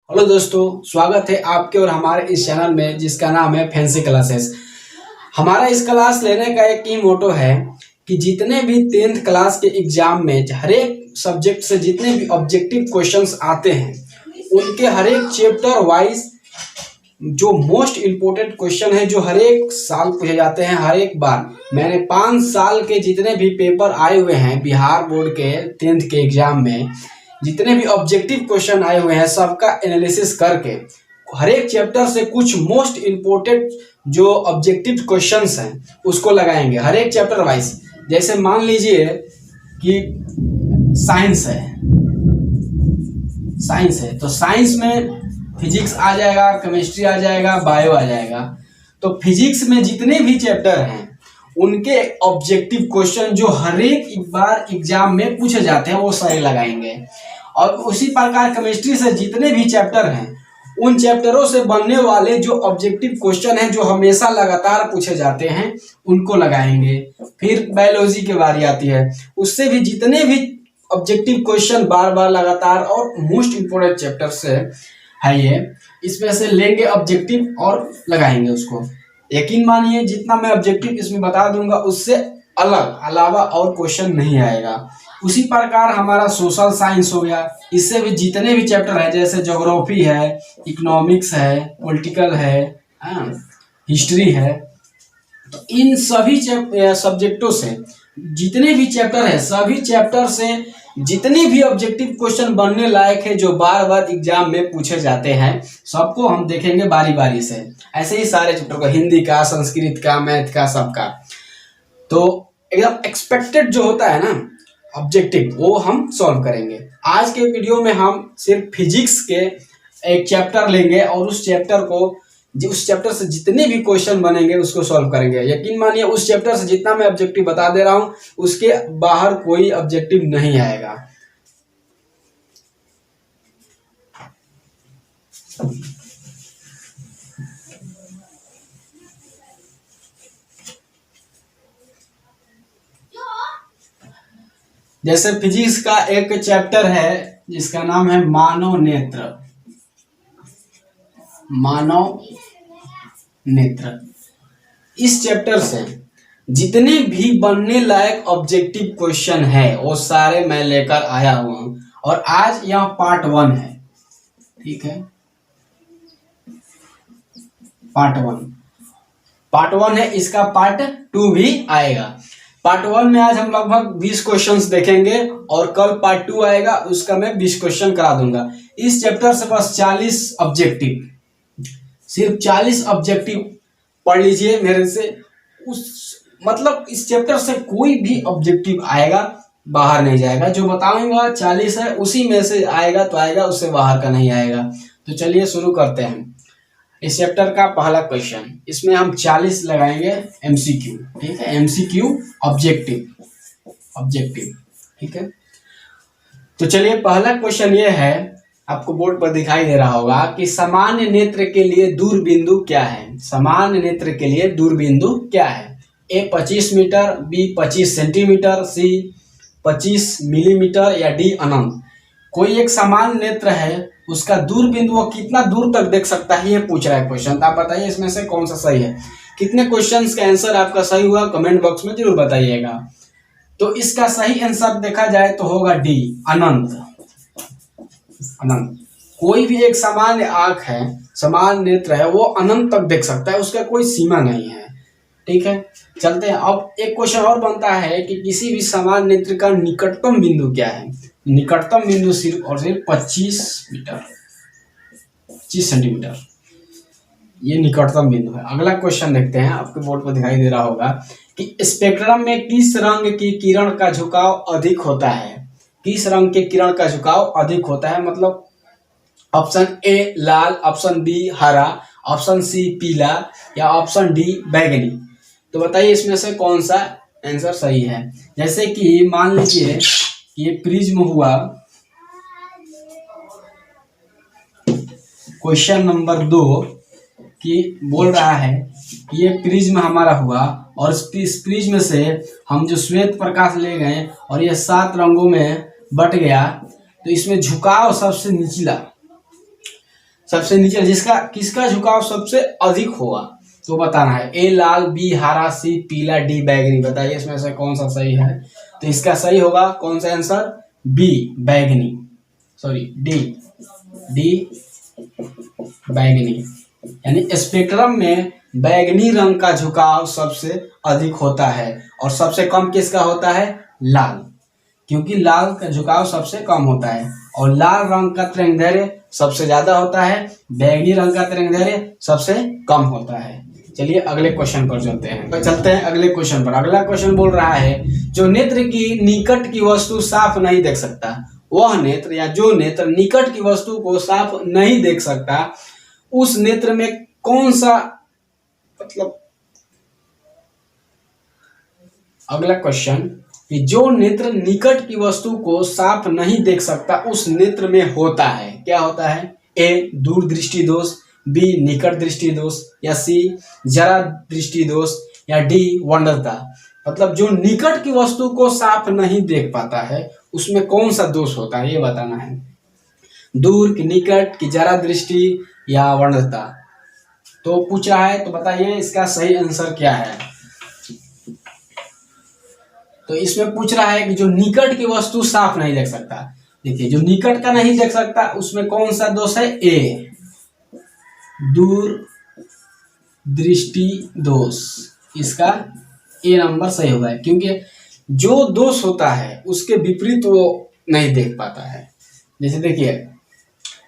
Hello दोस्तों, स्वागत है आपके और हमारे इस चैनल में जिसका नाम है फैंसी क्लासेस। हमारा इस क्लास लेने का एक ही मोटो है कि जितने भी 10th क्लास के एग्जाम में हर एक सब्जेक्ट से जितने भी ऑब्जेक्टिव क्वेश्चंस आते हैं उनके हर एक चैप्टर वाइज जो मोस्ट इम्पोर्टेंट क्वेश्चन है जो हर एक साल पूछे जाते हैं। हर एक बार मैंने 5 साल के जितने भी पेपर आए हुए हैं बिहार बोर्ड के 10th के एग्जाम में, जितने भी ऑब्जेक्टिव क्वेश्चन आए हुए हैं सबका एनालिसिस करके हर एक चैप्टर से कुछ मोस्ट इम्पोर्टेंट जो ऑब्जेक्टिव क्वेश्चंस हैं उसको लगाएंगे हर एक चैप्टर वाइज। जैसे मान लीजिए कि साइंस है तो साइंस में फिजिक्स आ जाएगा, केमिस्ट्री आ जाएगा, बायो आ जाएगा। तो फिजिक्स में जितने भी चैप्टर हैं उनके ऑब्जेक्टिव क्वेश्चन जो हर एक बार एग्जाम में पूछे जाते हैं वो सारे लगाएंगे। और उसी प्रकार केमिस्ट्री से जितने भी चैप्टर हैं उन चैप्टरों से बनने वाले जो ऑब्जेक्टिव क्वेश्चन हैं जो हमेशा लगातार पूछे जाते हैं उनको लगाएंगे। फिर बायोलॉजी की बारी आती है, उससे भी जितने भी ऑब्जेक्टिव क्वेश्चन बार बार लगातार और मोस्ट इम्पोर्टेंट चैप्टर से है ये, इसमें से लेंगे ऑब्जेक्टिव और लगाएंगे उसको। यकीन मानिए जितना मैं ऑब्जेक्टिव इसमें बता दूंगा उससे अलावा और क्वेश्चन नहीं आएगा। उसी प्रकार हमारा सोशल साइंस हो गया, इससे भी जितने भी चैप्टर है जैसे ज्योग्राफी है, इकोनॉमिक्स है, पॉलिटिकल है, हिस्ट्री है, तो इन सभी सब्जेक्टों से जितने भी चैप्टर है सभी चैप्टर से जितने भी ऑब्जेक्टिव क्वेश्चन बनने लायक है जो बार बार एग्जाम में पूछे जाते हैं सबको हम देखेंगे बारी बारी से। ऐसे ही सारे चैप्टर को, हिंदी का, संस्कृत का, मैथ का, सबका। तो एकदम एक्सपेक्टेड जो होता है ना ऑब्जेक्टिव वो हम सॉल्व करेंगे। आज के वीडियो में हम सिर्फ फिजिक्स के एक चैप्टर लेंगे और उस चैप्टर से जितने भी क्वेश्चन बनेंगे उसको सॉल्व करेंगे। यकीन मानिए उस चैप्टर से जितना मैं ऑब्जेक्टिव बता दे रहा हूं उसके बाहर कोई ऑब्जेक्टिव नहीं आएगा। जैसे फिजिक्स का एक चैप्टर है जिसका नाम है मानव नेत्र। इस चैप्टर से जितने भी बनने लायक ऑब्जेक्टिव क्वेश्चन है वो सारे मैं लेकर आया हुआ हूं और आज यह पार्ट 1 है। ठीक है, पार्ट 1 है, इसका पार्ट 2 भी आएगा। पार्ट 1 में आज हम लगभग 20 क्वेश्चंस देखेंगे और कल पार्ट 2 आएगा, उसका मैं 20 क्वेश्चन करा दूंगा। इस चैप्टर से बस 40 ऑब्जेक्टिव, सिर्फ 40 ऑब्जेक्टिव पढ़ लीजिए मेरे से। मतलब इस चैप्टर से कोई भी ऑब्जेक्टिव आएगा बाहर नहीं जाएगा। जो बताऊंगा 40 है उसी में से आएगा तो आएगा, उससे बाहर का नहीं आएगा। तो चलिए शुरू करते हैं। इस चैप्टर का पहला क्वेश्चन, इसमें हम 40 लगाएंगे एमसीक्यू। ठीक है, एमसीक्यू ऑब्जेक्टिव। ठीक है, तो चलिए पहला क्वेश्चन ये है, आपको बोर्ड पर दिखाई दे रहा होगा कि सामान्य नेत्र के लिए दूरबिंदु क्या है। सामान्य नेत्र के लिए दूरबिंदु क्या है? ए 25 मीटर, बी 25 सेंटीमीटर, सी 25 मिलीमीटर या डी अनंत। कोई एक सामान्य नेत्र है, उसका दूरबिंदु वो कितना दूर तक देख सकता है ये पूछ रहा है क्वेश्चन। तो आप बताइए इसमें से कौन सा सही है। कितने क्वेश्चंस का आंसर आपका सही हुआ कमेंट बॉक्स में जरूर बताइएगा। तो इसका सही आंसर देखा जाए तो होगा डी, अनंत। कोई भी एक सामान्य आंख है, सामान्य नेत्र है, वो अनंत तक देख सकता है, उसका कोई सीमा नहीं है। ठीक है, चलते हैं। अब एक क्वेश्चन और बनता है कि किसी भी सामान्य नेत्र का निकटतम बिंदु क्या है। निकटतम बिंदु सिर्फ और सिर्फ 25 सेंटीमीटर, ये निकटतम बिंदु है। अगला क्वेश्चन देखते हैं, आपके बोर्ड पर दिखाई दे रहा होगा कि स्पेक्ट्रम में किस रंग की किरण का झुकाव अधिक होता है। किस रंग के किरण का झुकाव अधिक होता है, मतलब ऑप्शन ए लाल, ऑप्शन बी हरा, ऑप्शन सी पीला या ऑप्शन डी बैंगनी। तो बताइए इसमें से कौन सा आंसर सही है। जैसे कि मान लीजिए ये प्रिज्म हुआ, क्वेश्चन नंबर 2 कि बोल रहा है कि ये प्रिज्म हमारा हुआ और इस प्रिज्म से हम जो श्वेत प्रकाश ले गए और ये 7 रंगों में बट गया, तो इसमें झुकाव सबसे निचला सबसे नीचे जिसका किसका झुकाव सबसे अधिक होगा तो बताना है। ए लाल, बी हरा, सी पीला, डी बैगनी। बताइए इसमें से कौन सा सही है। तो इसका सही होगा कौन सा आंसर, बी बैगनी, सॉरी डी बैगनी। यानी स्पेक्ट्रम में बैगनी रंग का झुकाव सबसे अधिक होता है और सबसे कम किसका होता है, लाल, क्योंकि लाल का झुकाव सबसे कम होता है और लाल रंग का तरंगदैर्घ्य सबसे ज्यादा होता है, बैगनी रंग का तरंगदैर्घ्य सबसे कम होता है। चलिए अगले क्वेश्चन पर चलते हैं। अगले क्वेश्चन पर। अगला क्वेश्चन बोल रहा है जो नेत्र की निकट की वस्तु साफ नहीं देख सकता, वह नेत्र या जो नेत्र निकट की वस्तु को साफ नहीं देख सकता, उस नेत्र में कौन सा, मतलब अगला क्वेश्चन कि जो नेत्र निकट की वस्तु को साफ नहीं देख सकता उस नेत्र में होता है, क्या होता है। ए दूर दृष्टि दोष, बी निकट दृष्टि दोष, या सी जरा दृष्टि दोष, या डी वंडरता। मतलब जो निकट की वस्तु को साफ नहीं देख पाता है उसमें कौन सा दोष होता है ये बताना है। दूर की, निकट की, जरा दृष्टि या वंडरता। तो पूछा है तो बताइए इसका सही आंसर क्या है। तो इसमें पूछ रहा है कि जो निकट की वस्तु साफ नहीं देख सकता। देखिए जो निकट का नहीं देख सकता उसमें कौन सा दोष है, ए दूर दृष्टि दोष। इसका ए नंबर सही होगा क्योंकि जो दोष होता है उसके विपरीत वो नहीं देख पाता है। जैसे देखिए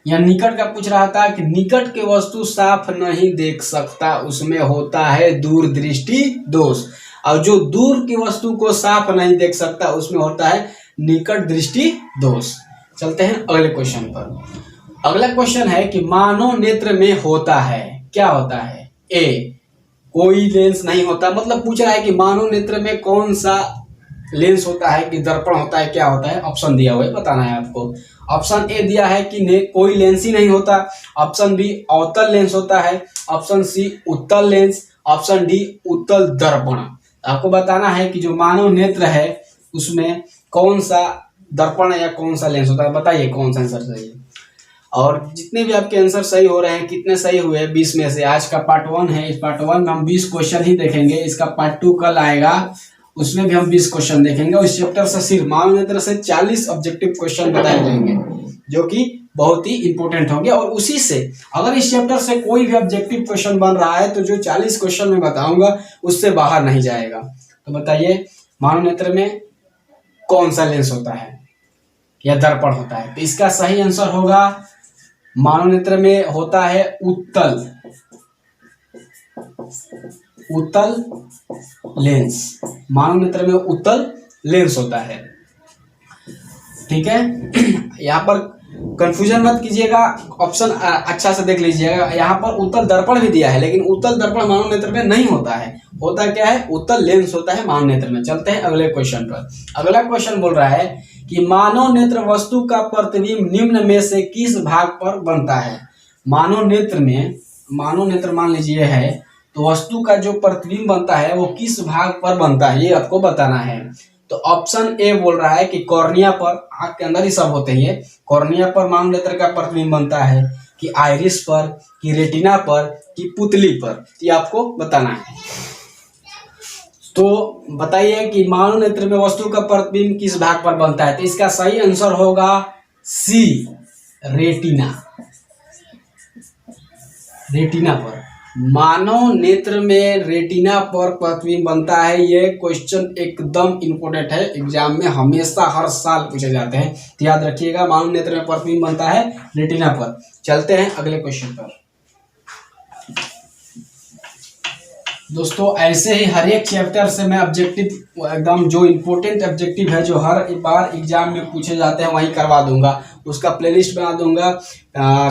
यहाँ निकट का पूछ रहा था कि निकट के वस्तु साफ नहीं देख सकता उसमें होता है दूर दृष्टि दोष, और जो दूर की वस्तु को साफ नहीं देख सकता उसमें होता है निकट दृष्टि दोष। चलते हैं अगले क्वेश्चन पर। अगला क्वेश्चन है कि मानव नेत्र में होता है, क्या होता है। ए कोई लेंस नहीं होता, मतलब पूछ रहा है कि मानव नेत्र में कौन सा लेंस होता है कि दर्पण होता है, क्या होता है। ऑप्शन दिया हुआ है, बताना है आपको। ऑप्शन ए दिया है कि कोई लेंस ही नहीं होता, ऑप्शन बी अवतल लेंस होता है, ऑप्शन सी उत्तल लेंस, ऑप्शन डी उत्तल दर्पण। आपको बताना है कि जो मानव नेत्र है उसमें कौन सा दर्पण या कौन सा लेंस होता है। बताइए कौन सा आंसर सही है। और जितने भी आपके आंसर सही हो रहे हैं, कितने सही हुए 20 में से। आज का पार्ट 1 है, इस पार्ट 1 में हम 20 क्वेश्चन ही देखेंगे। इसका पार्ट 2 कल आएगा, उसमें भी हम 20 क्वेश्चन देखेंगे और इस चैप्टर से सिर्फ मानव नेत्र से 40 ऑब्जेक्टिव क्वेश्चन बताए जाएंगे जो कि बहुत ही इंपॉर्टेंट होंगे। और उसी से अगर इस चैप्टर से कोई भी ऑब्जेक्टिव क्वेश्चन बन रहा है तो जो 40 क्वेश्चन मैं बताऊंगा उससे बाहर नहीं जाएगा। तो बताइए मानव नेत्र में कौन सा लेंस होता है या दर्पण होता है। तो इसका सही आंसर होगा मानव नेत्र में होता है उत्तल लेंस। मानव नेत्र में उत्तल लेंस होता है, ठीक है। यहाँ पर कंफ्यूजन मत कीजिएगा, ऑप्शन अच्छा से देख लीजिएगा। यहाँ पर उत्तल दर्पण भी दिया है लेकिन उत्तल दर्पण मानव नेत्र में नहीं होता है। होता क्या है, उत्तल लेंस होता है मानव नेत्र में। चलते हैं अगले क्वेश्चन पर। अगला क्वेश्चन बोल रहा है कि मानव नेत्र वस्तु का प्रतिबिंब निम्न में से किस भाग पर बनता है। मानव नेत्र मान लीजिए है तो वस्तु का जो प्रतिबिंब बनता है वो किस भाग पर बनता है ये आपको बताना है। तो ऑप्शन ए बोल रहा है कि कॉर्निया पर, आंख के अंदर ही सब होते हैं, कॉर्निया पर मानव नेत्र का प्रतिबिंब बनता है, कि आइरिस पर, कि रेटिना पर, कि पुतली पर, ये आपको बताना है। तो बताइए कि मानव नेत्र में वस्तु का प्रतिबिंब किस भाग पर बनता है। तो इसका सही आंसर होगा सी रेटिना पर। मानव नेत्र में रेटिना पर प्रतिबिंब बनता है। ये क्वेश्चन एकदम इंपॉर्टेंट है, एग्जाम में हमेशा हर साल पूछे जाते हैं, तो याद रखिएगा मानव नेत्र में प्रतिबिंब बनता है रेटिना पर। चलते हैं अगले क्वेश्चन पर। दोस्तों ऐसे ही हर एक चैप्टर से मैं ऑब्जेक्टिव एकदम जो इम्पोर्टेंट ऑब्जेक्टिव है जो हर बार एग्जाम में पूछे जाते हैं वही करवा दूंगा। उसका प्लेलिस्ट बना दूंगा,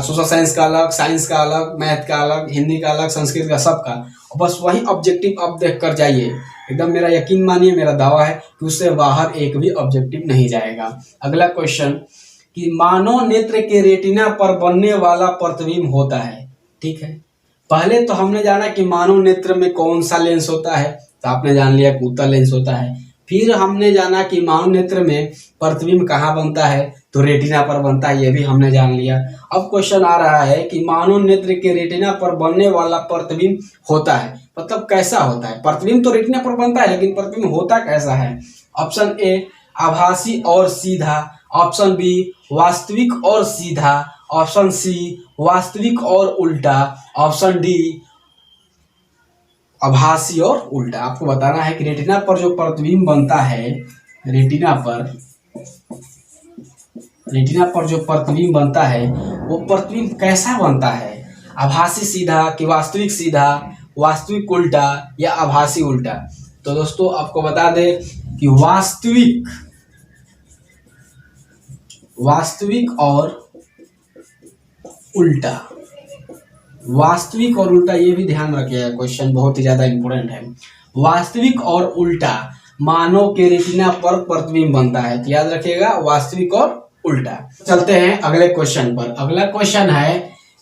सोशल साइंस का अलग, साइंस का अलग, मैथ का अलग, हिंदी का अलग, संस्कृत का, सबका। बस वही ऑब्जेक्टिव आप देख कर जाइए, एकदम मेरा यकीन मानिए, मेरा दावा है कि उससे बाहर एक भी ऑब्जेक्टिव नहीं जाएगा। अगला क्वेश्चन कि मानव नेत्र के रेटिना पर बनने वाला प्रतिबिंब होता है, ठीक है। पहले तो हमने जाना कि मानव नेत्र में कौन सा लेंस होता है, तो आपने जान लिया कि उत्तल लेंस होता है। फिर हमने जाना कि मानव नेत्र में प्रतिबिंब कहाँ बनता है, तो रेटिना पर बनता है, ये भी हमने जान लिया। अब क्वेश्चन आ रहा है कि मानव नेत्र के रेटिना पर बनने वाला प्रतिबिंब होता है, मतलब कैसा होता है। प्रतिबिंब तो रेटिना पर बनता है, लेकिन प्रतिबिंब होता कैसा है। ऑप्शन ए आभासी और सीधा, ऑप्शन बी वास्तविक और सीधा, ऑप्शन सी वास्तविक और उल्टा, ऑप्शन डी आभासी और उल्टा। आपको बताना है कि रेटिना पर जो प्रतिबिंब बनता है, रेटिना पर जो प्रतिबिंब बनता है वो प्रतिबिंब कैसा बनता है, आभासी सीधा कि वास्तविक सीधा, वास्तविक उल्टा या आभासी उल्टा। तो दोस्तों आपको बता दें कि वास्तविक और उल्टा, वास्तविक और उल्टा, ये भी ध्यान रखिएगा, क्वेश्चन बहुत ही ज्यादा इंपॉर्टेंट है। वास्तविक और उल्टा मानव के रेटिना पर प्रतिबिंब बनता है, तो याद रखिएगा वास्तविक और उल्टा। चलते हैं अगले क्वेश्चन पर। अगला क्वेश्चन है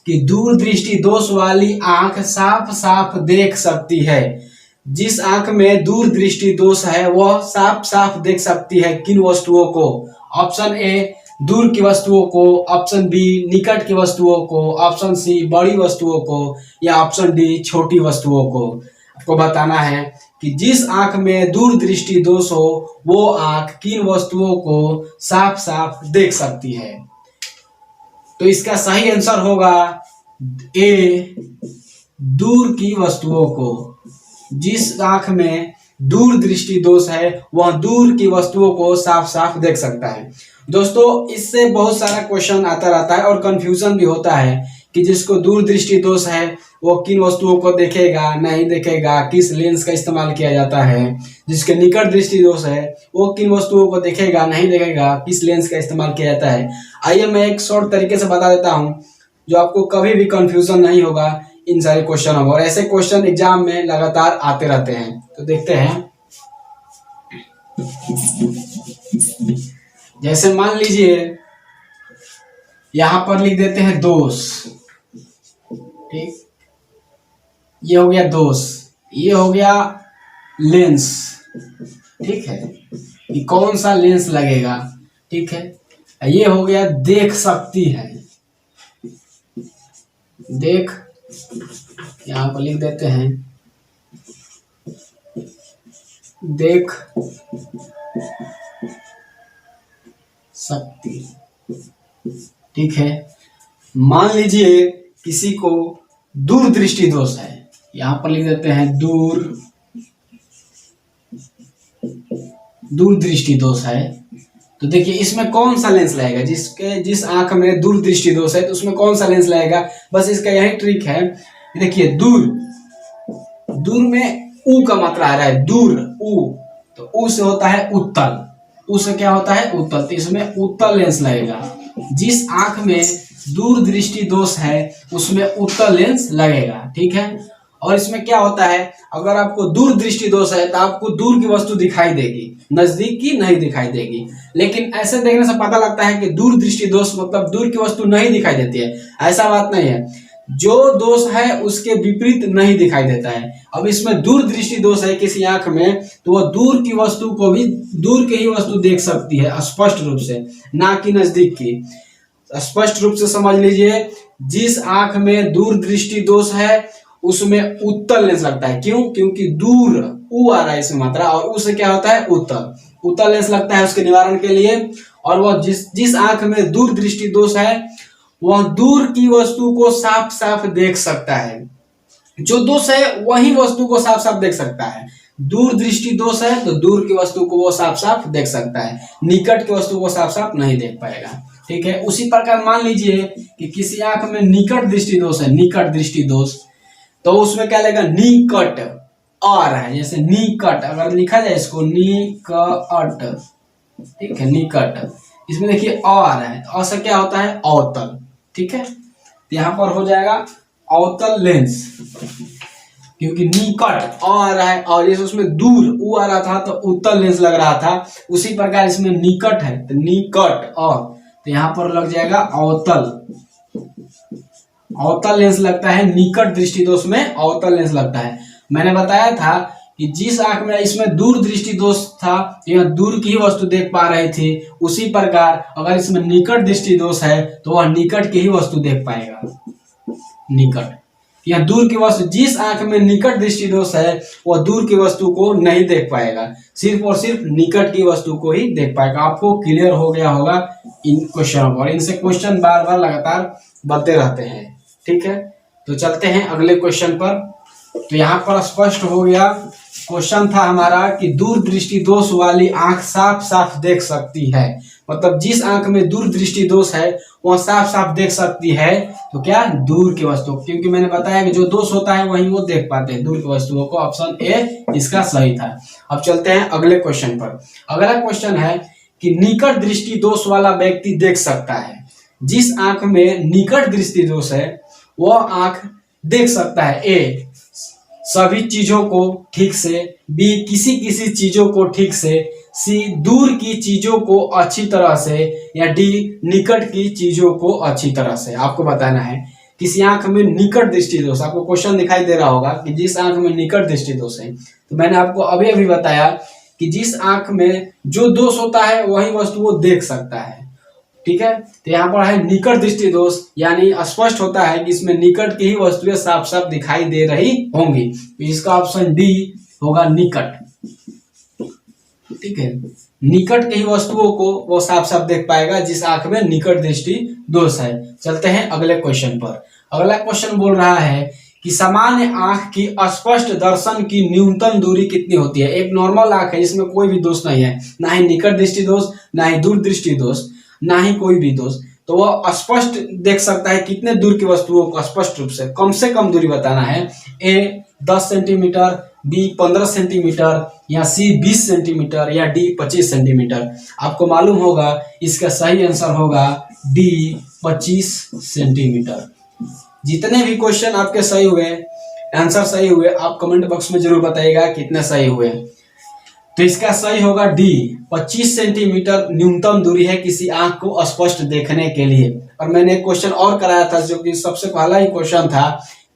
कि दूरदृष्टि दोष वाली आंख साफ साफ देख सकती है। जिस आंख में दूरदृष्टि दोष है वह साफ साफ देख सकती है किन वस्तुओं को। ऑप्शन ए दूर की वस्तुओं को, ऑप्शन बी निकट की वस्तुओं को, ऑप्शन सी बड़ी वस्तुओं को या ऑप्शन डी छोटी वस्तुओं को। आपको बताना है कि जिस आंख में दूरदृष्टि दोष हो वो आंख किन वस्तुओं को साफ साफ देख सकती है। तो इसका सही आंसर होगा ए दूर की वस्तुओं को। जिस आंख में दूरदृष्टि दोष है वह दूर की वस्तुओं को साफ साफ देख सकता है। दोस्तों इससे बहुत सारा क्वेश्चन आता रहता है और कंफ्यूजन भी होता है कि जिसको दूरदृष्टि दोष है वो किन वस्तुओं को देखेगा, नहीं देखेगा, किस लेंस का इस्तेमाल किया जाता है। जिसके निकट दृष्टि दोष है वो किन वस्तुओं को देखेगा, नहीं देखेगा, किस लेंस का इस्तेमाल किया जाता है। आइए मैं एक शॉर्ट तरीके से बता देता हूँ जो आपको कभी भी कंफ्यूजन नहीं होगा इन सारे क्वेश्चनों में, और ऐसे क्वेश्चन एग्जाम में लगातार आते रहते हैं। तो देखते हैं, जैसे मान लीजिए यहां पर लिख देते हैं दोष, ठीक, ये हो गया दोष, ये हो गया लेंस, ठीक है, कि कौन सा लेंस लगेगा, ठीक है। ये हो गया देख सकती है, देख, यहां पर लिख देते हैं देख सकती, ठीक है। मान लीजिए किसी को दूरदृष्टि दोष है, यहां पर लिख देते हैं दूरदृष्टि दोष है। तो देखिए इसमें कौन सा लेंस लगेगा, जिस आंख में दूरदृष्टि दोष है तो उसमें कौन सा लेंस लगेगा। बस इसका यही ट्रिक है। देखिए दूर में ऊ का मात्रा आ रहा है, दूर ऊ, तो ऊ से होता है उत्तल, ऊ से क्या होता है उत्तल, तो इसमें उत्तल लेंस लगेगा। जिस आंख में दूरदृष्टि दोष है उसमें उत्तल लेंस लगेगा, ठीक है। और इसमें क्या होता है, अगर आपको दूर दृष्टि दोष है तो आपको दूर की वस्तु दिखाई देगी, नजदीक की नहीं दिखाई देगी। लेकिन ऐसे देखने से पता लगता है कि दूर दृष्टि दोष मतलब दूर की वस्तु नहीं दिखाई देती है, ऐसा बात नहीं है। जो दोष है उसके विपरीत नहीं दिखाई देता है। अब इसमें दूर दृष्टि दोष है किसी आंख में, तो वह दूर की वस्तु को भी दूर की ही वस्तु देख सकती है स्पष्ट रूप से, ना कि नजदीक की। स्पष्ट रूप से समझ लीजिए, जिस आंख में दूर दृष्टि दोष है उसमें उत्तल लेंस लगता है। क्यों? क्योंकि दूर ऊ आ रहा है इसमें मात्रा, और ऊ से क्या होता है उत्तल लेंस लगता है उसके निवारण के लिए। और वह जिस आंख में दूर दृष्टि दोष है वह दूर की वस्तु को साफ साफ देख सकता है। जो दोष है वही वस्तु को साफ साफ देख सकता है। दूर दृष्टि दोष है तो दूर की वस्तु को वो साफ साफ देख सकता है, निकट की वस्तु को साफ साफ नहीं देख पाएगा, ठीक है। उसी प्रकार मान लीजिए कि किसी आंख में निकट दृष्टि दोष है, निकट दृष्टि दोष, तो उसमें क्या लगेगा, निकट आ रहा है, जैसे निकट अगर लिखा जाए इसको निकट, ठीक है, निकट, इसमें देखिए आ रहा है, अ से क्या होता है अवतल, ठीक है। तो यहाँ पर हो जाएगा अवतल लेंस, क्योंकि निकट आ रहा है और जैसे उसमें दूर ऊ आ रहा था तो उत्तल लेंस लग रहा था, उसी प्रकार इसमें निकट है तो निकट अ, तो यहाँ पर लग जाएगा अवतल लेंस लगता है। निकट दृष्टि दोष में अवतल लेंस लगता है। मैंने बताया था कि जिस आंख में इसमें दूर दृष्टि दोष था, यह दूर की ही वस्तु देख पा रही थी, उसी प्रकार अगर इसमें निकट दृष्टि दोष है तो वह निकट की ही वस्तु देख पाएगा। निकट, यह दूर की वस्तु, जिस आंख में निकट दृष्टि दोष है वह दूर की वस्तु को नहीं देख पाएगा, सिर्फ और सिर्फ निकट की वस्तु को ही देख पाएगा। आपको क्लियर हो गया होगा इन क्वेश्चनों पर। इनसे क्वेश्चन बार बार लगातार बनते रहते हैं। ठीक है, तो चलते हैं अगले क्वेश्चन पर। तो यहाँ पर स्पष्ट हो गया। क्वेश्चन था हमारा कि दूर दृष्टि दोष वाली आंख साफ साफ देख सकती है, मतलब जिस आंख में दूर दृष्टि दोष है वह साफ साफ देख सकती है, तो क्या, दूर की वस्तु, क्योंकि मैंने बताया कि जो दोष होता है वही वो देख पाते हैं, दूर की वस्तुओं को। ऑप्शन ए इसका सही था। अब चलते हैं अगले क्वेश्चन पर। अगला क्वेश्चन है कि निकट दृष्टि दोष वाला व्यक्ति देख सकता है। जिस आंख में निकट दृष्टि दोष है वह आंख देख सकता है, ए सभी चीजों को ठीक से, बी किसी किसी चीजों को ठीक से, सी दूर की चीजों को अच्छी तरह से, या डी निकट की चीजों को अच्छी तरह से। आपको बताना है किसी आंख में निकट दृष्टि दोष, आपको क्वेश्चन दिखाई दे रहा होगा कि जिस आंख में निकट दृष्टि दोष है, तो मैंने आपको अभी अभी बताया कि जिस आंख में जो दोष होता है वही वस्तु वो देख सकता है। ठीक है, तो यहाँ पर है निकट दृष्टि दोष, यानी स्पष्ट होता है कि इसमें निकट की ही वस्तुएं साफ साफ दिखाई दे रही होंगी, तो इसका ऑप्शन डी होगा, निकट। ठीक है, निकट की ही वस्तुओं को वो साफ साफ देख पाएगा जिस आंख में निकट दृष्टि दोष है। चलते हैं अगले क्वेश्चन पर। अगला क्वेश्चन बोल रहा है कि सामान्य आंख की स्पष्ट दर्शन की न्यूनतम दूरी कितनी होती है। एक नॉर्मल आंख है जिसमें कोई भी दोष नहीं है, ना ही निकट दृष्टि दोष, ना ही दूर दृष्टि दोष, ना ही कोई भी दोष, तो वह स्पष्ट देख सकता है कितने दूर की वस्तुओं को स्पष्ट रूप से कम दूरी बताना है। ए 10 सेंटीमीटर, बी 15 सेंटीमीटर, या सी 20 सेंटीमीटर, या डी 25 सेंटीमीटर। आपको मालूम होगा इसका सही आंसर होगा डी 25 सेंटीमीटर। जितने भी क्वेश्चन आपके सही हुए, आंसर सही हुए, आप कमेंट बॉक्स में जरूर बताइएगा कितने सही हुए। तो इसका सही होगा डी, 25 सेंटीमीटर न्यूनतम दूरी है किसी आंख को स्पष्ट देखने के लिए। और मैंने एक क्वेश्चन और कराया था जो कि सबसे पहला ही क्वेश्चन था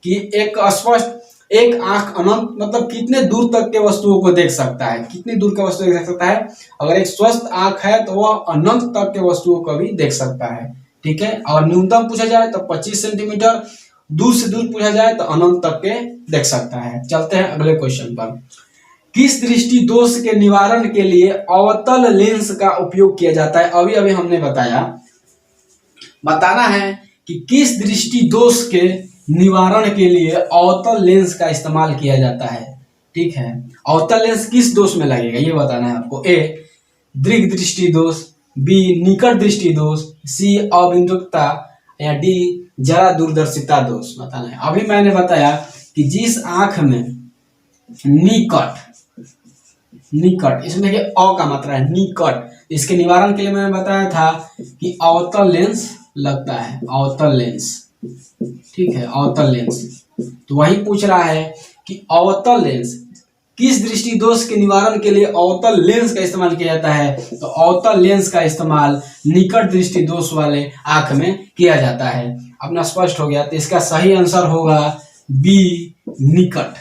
कि एक आंख अनंत मतलब कितने दूर तक के वस्तुओं को देख सकता है, कितनी दूर के वस्तुओं को देख सकता है। अगर एक स्वस्थ आंख है तो वह अनंत तक के वस्तुओं को भी देख सकता है। ठीक है, और न्यूनतम पूछा जाए तो 25 सेंटीमीटर, दूर से दूर पूछा जाए तो अनंत तक के देख सकता है। चलते हैं अगले क्वेश्चन पर। किस दृष्टि दोष के निवारण के लिए अवतल लेंस का उपयोग किया जाता है। अभी अभी हमने बताना है कि किस दृष्टि दोष के निवारण के लिए अवतल लेंस का इस्तेमाल किया जाता है। ठीक है, अवतल लेंस किस दोष में लगेगा ये बताना है आपको। ए दीर्घ दृष्टि दोष, बी निकट दृष्टि दोष, सी अबिंदुकता, या डी जरा दूरदर्शिता दोष बताना है। अभी मैंने बताया कि जिस आंख में निकट इसमें देखिए अ का मात्रा है, निकट, इसके निवारण के लिए मैंने बताया था कि अवतल लेंस लगता है, अवतल लेंस। ठीक है, अवतल लेंस, तो वही पूछ रहा है कि अवतल लेंस किस दृष्टि दोष के निवारण के लिए अवतल लेंस का इस्तेमाल किया जाता है। तो अवतल लेंस का इस्तेमाल निकट दृष्टि दोष वाले आंख में किया जाता है। अपना स्पष्ट हो गया, तो इसका सही आंसर होगा बी, निकट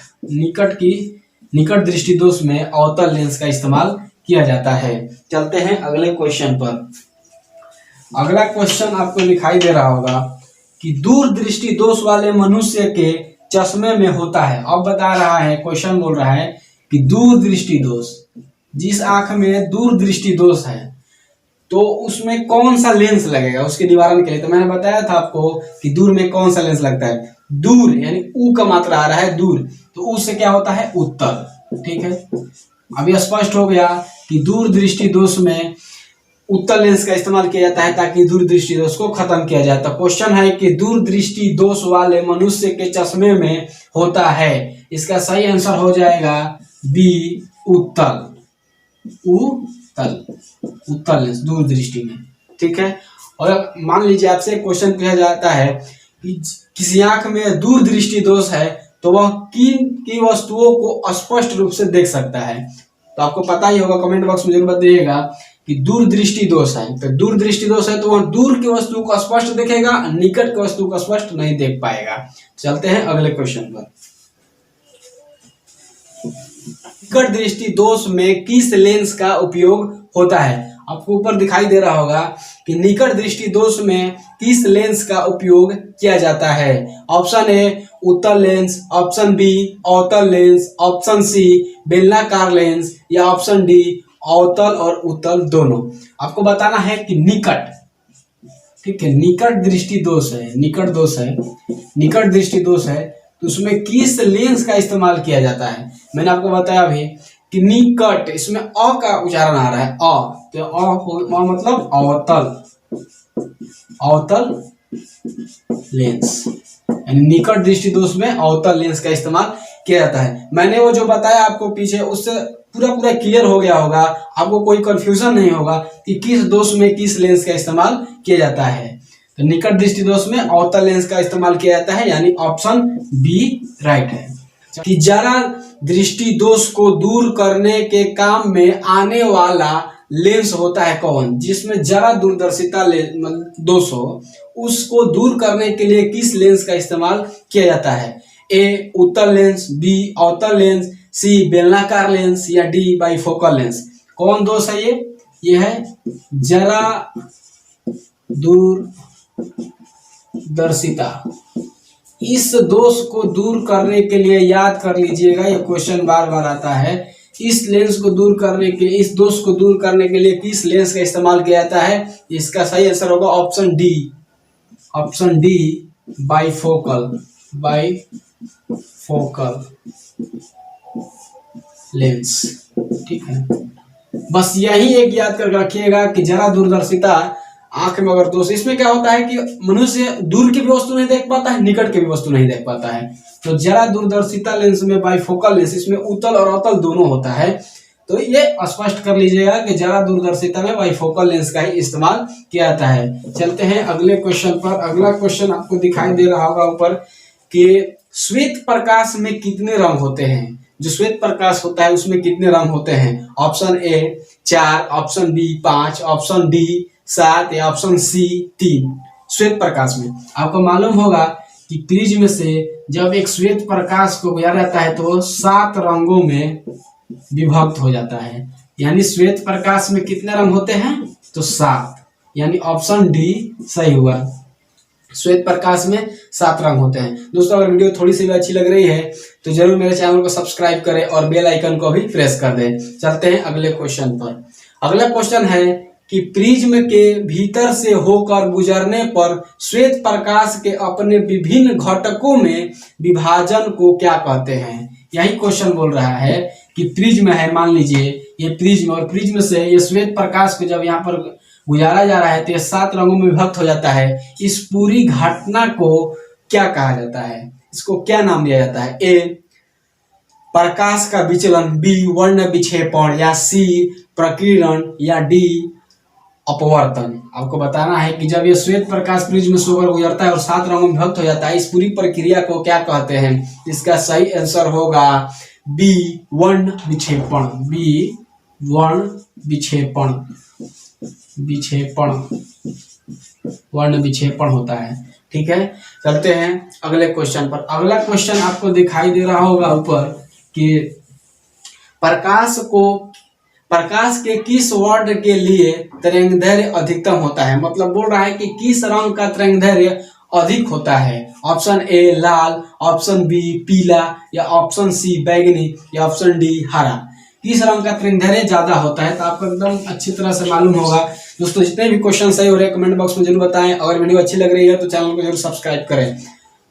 निकट दृष्टि दोष में अवतल लेंस का इस्तेमाल किया जाता है। चलते हैं अगले क्वेश्चन पर। अगला क्वेश्चन आपको दिखाई दे रहा होगा कि दूर दृष्टि दोष वाले मनुष्य के चश्मे में होता है। अब बता रहा है, क्वेश्चन बोल रहा है कि दूर दृष्टि दोष, जिस आंख में दूर दृष्टि दोष है तो उसमें कौन सा लेंस लगेगा उसके निवारण के लिए। तो मैंने बताया था आपको कि दूर में कौन सा लेंस लगता है, दूर यानी ऊ का मात्रा आ रहा है दूर, तो ऊ से क्या होता है उत्तर। ठीक है, अभी स्पष्ट हो गया कि दूर दृष्टि दोष में उत्तल लेंस का इस्तेमाल किया जाता है ताकि दूर दृष्टि दोष को खत्म किया जाए। तो क्वेश्चन है कि दूर दृष्टि दोष वाले मनुष्य के चश्मे में होता है। इसका सही आंसर हो जाएगा बी, उत्तल लेंस दूर दृष्टि में। ठीक है, और मान लीजिए आपसे क्वेश्चन पूछा जाता है कि किसी आंख में दूर दृष्टि दोष है तो वह किन की वस्तुओं को स्पष्ट रूप से देख सकता है। तो आपको पता ही होगा, कमेंट बॉक्स में जरूर बताइएगा कि दूर दृष्टि दोष है। तो दूर दृष्टि दोष है तो वह दूर की वस्तु को स्पष्ट देखेगा, निकट की वस्तु को स्पष्ट नहीं देख पाएगा। चलते हैं अगले क्वेश्चन पर। निकट दृष्टि दोष में किस लेंस का उपयोग होता है? आपको ऊपर दिखाई दे रहा होगा कि निकट दृष्टि दोष में किस लेंस का उपयोग किया जाता है। ऑप्शन ए उत्तल लेंस, ऑप्शन बी अवतल लेंस, ऑप्शन सी बेलनाकार लेंस या ऑप्शन डी अवतल और उत्तल दोनों। आपको बताना है कि निकट, ठीक है, निकट दृष्टि दोष है, निकट दोष है, निकट दृष्टि दोष है तो उसमें किस लेंस का इस्तेमाल किया जाता है। मैंने आपको बताया अभी कि निकट, इसमें अ का उच्चारण आ रहा है, अ, तो अ मतलब अवतल, अवतल लेंस, यानी निकट दृष्टि दोष में अवतल लेंस का इस्तेमाल किया जाता है। मैंने वो जो बताया आपको पीछे, उससे पूरा क्लियर हो गया होगा, आपको कोई कंफ्यूजन नहीं होगा कि किस दोष में किस लेंस का इस्तेमाल किया जाता है। तो निकट दृष्टि दोष में अवतल लेंस का इस्तेमाल किया जाता है, यानी ऑप्शन बी राइट है। कि जरा दृष्टि दोष को दूर करने के काम में आने वाला लेंस होता है कौन? जिसमें जरा दूरदर्शिता दोष हो, उसको दूर करने के लिए किस लेंस का इस्तेमाल किया जाता है? ए उत्तल लेंस, बी अवतल लेंस, सी बेलनाकार लेंस या डी बाइफोकल लेंस। कौन दोष है ये? ये है जरा दूरदर्शिता। इस दोष को दूर करने के लिए याद कर लीजिएगा, ये क्वेश्चन बार बार आता है। इस लेंस को दूर करने के, इस दोष को दूर करने के लिए किस लेंस का इस्तेमाल किया जाता है? इसका सही आंसर होगा option D, option D bifocal, bifocal lens, ठीक है। बस यही एक याद कर रखिएगा कि जरा दूरदर्शिता आंख में अगर दोष, इसमें क्या होता है कि मनुष्य दूर की भी वस्तु नहीं देख पाता है, निकट की भी वस्तु नहीं देख पाता है। तो जरा दूरदर्शिता लेंस में बाइफोकल लेंस, इसमें उत्तल और अवतल दोनों होता है। तो ये स्पष्ट कर लीजिएगा कि जरा दूरदर्शिता में बाइफोकल लेंस का ही इस्तेमाल किया जाता है। चलते हैं अगले क्वेश्चन पर। अगला क्वेश्चन आपको दिखाई दे रहा होगा ऊपर कि श्वेत प्रकाश में कितने रंग होते हैं? जो श्वेत प्रकाश होता है उसमें कितने रंग होते हैं? Option A 4, option B 5, option D 7 या ऑप्शन सी 3। श्वेत प्रकाश में आपको मालूम होगा कि प्रिज्म से जब एक श्वेत प्रकाश को गुजारा जाता है तो 7 रंगों में विभक्त हो जाता है। यानी श्वेत प्रकाश में कितने रंग होते हैं? तो 7, यानी ऑप्शन डी सही हुआ। श्वेत प्रकाश में 7 रंग होते हैं। दोस्तों अगर वीडियो थोड़ी सी भी अच्छी लग रही है तो जरूर मेरे चैनल को सब्सक्राइब करें और बेल आइकन को भी प्रेस कर दें। चलते हैं अगले क्वेश्चन पर। अगला क्वेश्चन है कि प्रिज्म के भीतर से होकर गुजरने पर श्वेत प्रकाश के अपने विभिन्न घटकों में विभाजन को क्या कहते हैं? यही क्वेश्चन बोल रहा है कि प्रिज्म है, मान लीजिए ये प्रिज्म, और प्रिज्म से ये श्वेत प्रकाश को जब यहाँ पर गुजारा जा रहा है तो ये 7 रंगों में विभक्त हो जाता है। इस पूरी घटना को क्या कहा जाता है? इसको क्या नाम दिया जाता है? ए प्रकाश का विचलन, बी वर्ण विक्षेपण, या सी प्रकीर्णन, या डी अपवर्तन। आपको बताना है कि जब ये श्वेत प्रकाश प्रिज्म से होकर गुजरता है और 7 रंगों में विभक्त हो जाता है, इस पूरी प्रक्रिया को क्या कहते हैं? इसका सही आंसर होगा बी वर्ण विक्षेपण, बी वर्ण विक्षेपण, विक्षेपण, वर्ण विक्षेपण होता है। ठीक है, चलते हैं अगले क्वेश्चन पर। अगला क्वेश्चन आपको दिखाई दे रहा होगा ऊपर कि प्रकाश के किस वर्ण के लिए तरंगदैर्घ्य अधिकतम होता है? मतलब बोल रहा है कि किस रंग का तरंगदैर्घ्य अधिक होता है। ऑप्शन ए लाल, ऑप्शन बी पीला, या ऑप्शन सी बैंगनी, या ऑप्शन डी हरा। किस रंग का तरंगदैर्घ्य ज्यादा होता है? तो आपको एकदम अच्छी तरह से मालूम होगा। दोस्तों जितने भी क्वेश्चन सही हो रहे हैं कमेंट बॉक्स में जरूर बताएं। अगर वीडियो अच्छी लग रही है तो चैनल को जरूर सब्सक्राइब करें।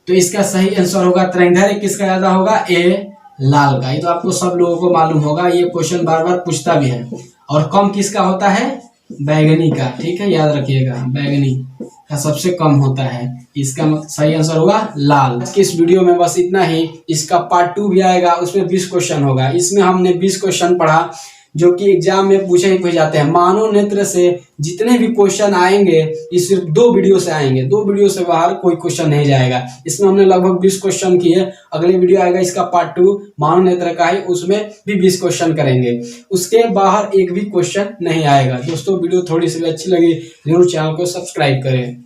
तो इसका सही आंसर होगा तरंगदैर्घ्य किसका ज्यादा होगा? ए लाल का। ये तो आपको सब लोगों को मालूम होगा, ये क्वेश्चन बार बार पूछता भी है। और कम किसका होता है? बैंगनी का। ठीक है, याद रखिएगा बैंगनी का सबसे कम होता है। इसका सही आंसर होगा लाल। इस वीडियो में बस इतना ही। इसका पार्ट 2 भी आएगा, उसमें 20 क्वेश्चन होगा। इसमें हमने 20 क्वेश्चन पढ़ा जो कि एग्जाम में पूछे जाते हैं। मानव नेत्र से जितने भी क्वेश्चन आएंगे ये सिर्फ 2 वीडियो से आएंगे, 2 वीडियो से बाहर कोई क्वेश्चन नहीं जाएगा। इसमें हमने लगभग 20 क्वेश्चन किए। अगले वीडियो आएगा इसका पार्ट 2 मानव नेत्र का ही, उसमें भी 20 क्वेश्चन करेंगे। उसके बाहर एक भी क्वेश्चन नहीं आएगा। दोस्तों वीडियो थोड़ी सी भी अच्छी लगी जरूर चैनल को सब्सक्राइब करें।